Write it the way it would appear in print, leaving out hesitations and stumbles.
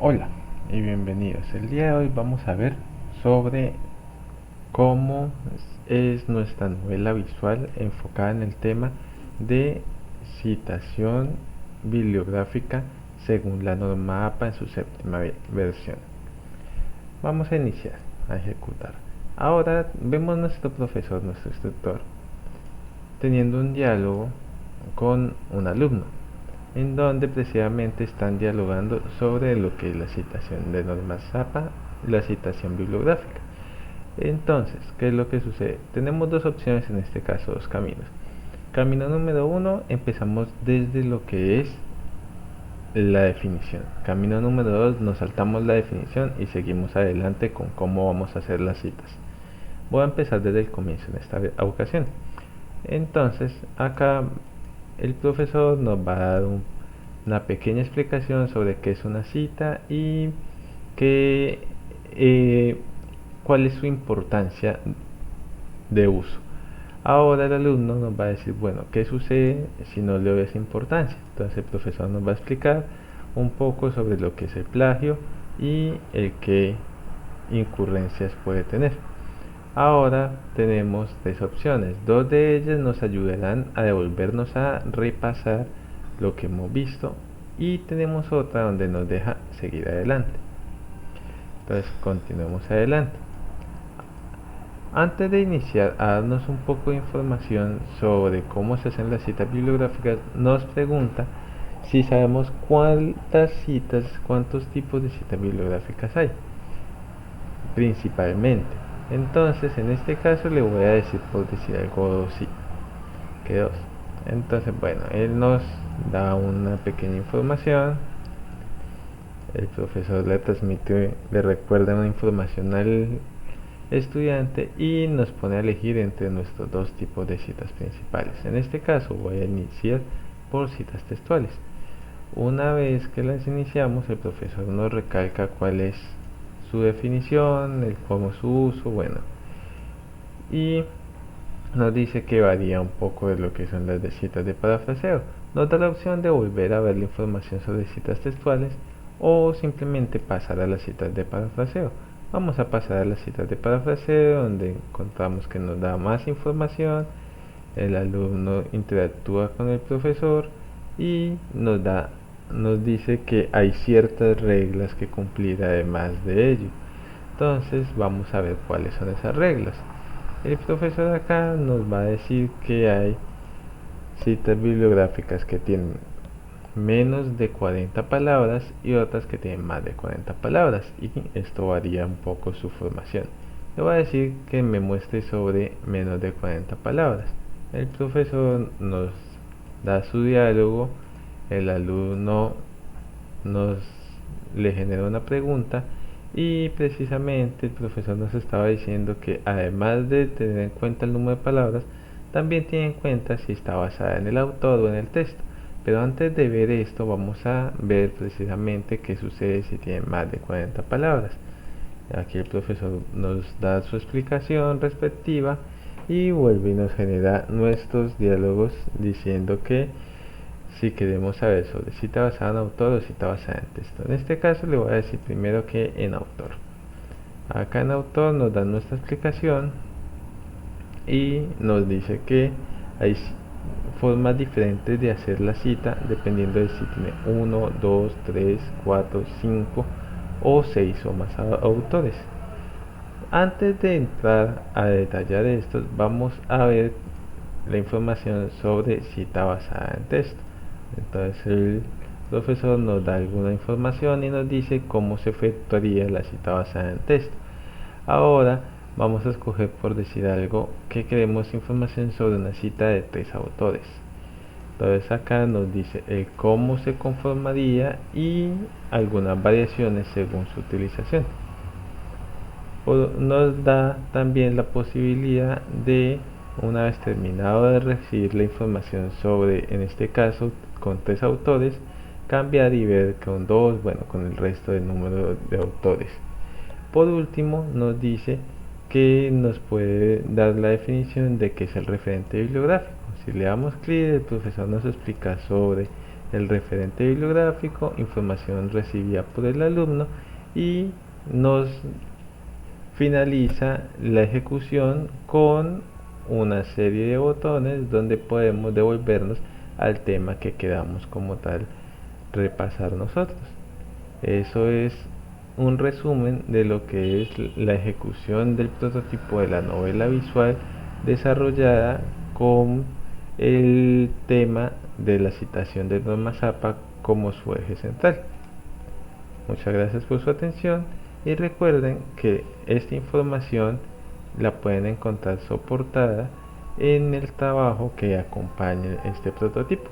Hola y bienvenidos. El día de hoy vamos a ver sobre cómo es nuestra novela visual enfocada en el tema de citación bibliográfica según la norma APA en su séptima versión. Vamos a iniciar a ejecutar. Ahora vemos nuestro profesor, nuestro instructor, teniendo un diálogo con un alumno, en donde precisamente están dialogando sobre lo que es la citación de normas APA y la citación bibliográfica. Entonces, ¿qué es lo que sucede? Tenemos dos opciones en este caso, dos caminos. Camino número uno, empezamos desde lo que es la definición. Camino número dos, nos saltamos la definición y seguimos adelante con cómo vamos a hacer las citas. Voy a empezar desde el comienzo en esta ocasión. Entonces, acá el profesor nos va a dar una pequeña explicación sobre qué es una cita y qué, cuál es su importancia de uso. Ahora el alumno nos va a decir, bueno, ¿qué sucede si no le doy esa importancia? Entonces el profesor nos va a explicar un poco sobre lo que es el plagio y el qué incurrencias puede tener. Ahora tenemos tres opciones. Dos de ellas nos ayudarán a devolvernos a repasar lo que hemos visto y tenemos otra donde nos deja seguir adelante. Entonces continuemos adelante. Antes de iniciar a darnos un poco de información sobre cómo se hacen las citas bibliográficas, nos pregunta si sabemos cuántas citas, cuántos tipos de citas bibliográficas hay, principalmente. Entonces, en este caso le voy a decir, por decir algo, sí, que dos. Entonces, bueno, él nos da una pequeña información. El profesor le transmite, le recuerda una información al estudiante y nos pone a elegir entre nuestros dos tipos de citas principales. En este caso voy a iniciar por citas textuales. Una vez que las iniciamos, el profesor nos recalca cuál es su definición, el cómo es su uso, bueno, y nos dice que varía un poco de lo que son las de citas de parafraseo. Nos da la opción de volver a ver la información sobre citas textuales o simplemente pasar a las citas de parafraseo. Vamos a pasar a las citas de parafraseo, donde encontramos que nos da más información, el alumno interactúa con el profesor y nos dice que hay ciertas reglas que cumplir además de ello. Entonces vamos a ver cuáles son esas reglas. El profesor acá nos va a decir que hay citas bibliográficas que tienen menos de 40 palabras y otras que tienen más de 40 palabras, y esto varía un poco su formación. Le voy a decir que me muestre sobre menos de 40 palabras. El profesor nos da su diálogo, el alumno nos le genera una pregunta y precisamente el profesor nos estaba diciendo que además de tener en cuenta el número de palabras, también tiene en cuenta si está basada en el autor o en el texto. Pero antes de ver esto vamos a ver precisamente qué sucede si tiene más de 40 palabras. Aquí el profesor nos da su explicación respectiva y vuelve y nos genera nuestros diálogos diciendo que si queremos saber sobre cita basada en autor o cita basada en texto. En este caso le voy a decir primero que en autor. Acá en autor nos dan nuestra explicación y nos dice que hay formas diferentes de hacer la cita dependiendo de si tiene 1, 2, 3, 4, 5 o 6 o más autores. Antes de entrar a detallar esto, vamos a ver la información sobre cita basada en texto. Entonces el profesor nos da alguna información y nos dice cómo se efectuaría la cita basada en texto. Ahora vamos a escoger, por decir algo, que queremos información sobre una cita de 3 autores. Entonces acá nos dice el cómo se conformaría y algunas variaciones según su utilización. Nos da también la posibilidad de, una vez terminado de recibir la información sobre, en este caso con 3 autores, cambiar y ver con 2, bueno, con el resto del número de autores. Por último nos dice que nos puede dar la definición de qué es el referente bibliográfico. Si le damos clic, el profesor nos explica sobre el referente bibliográfico, información recibida por el alumno y nos finaliza la ejecución con una serie de botones donde podemos devolvernos al tema que quedamos como tal repasar nosotros. Eso es un resumen de lo que es la ejecución del prototipo de la novela visual desarrollada con el tema de la citación de Norma Zappa como su eje central. Muchas gracias por su atención y recuerden que esta información la pueden encontrar soportada en el trabajo que acompaña este prototipo.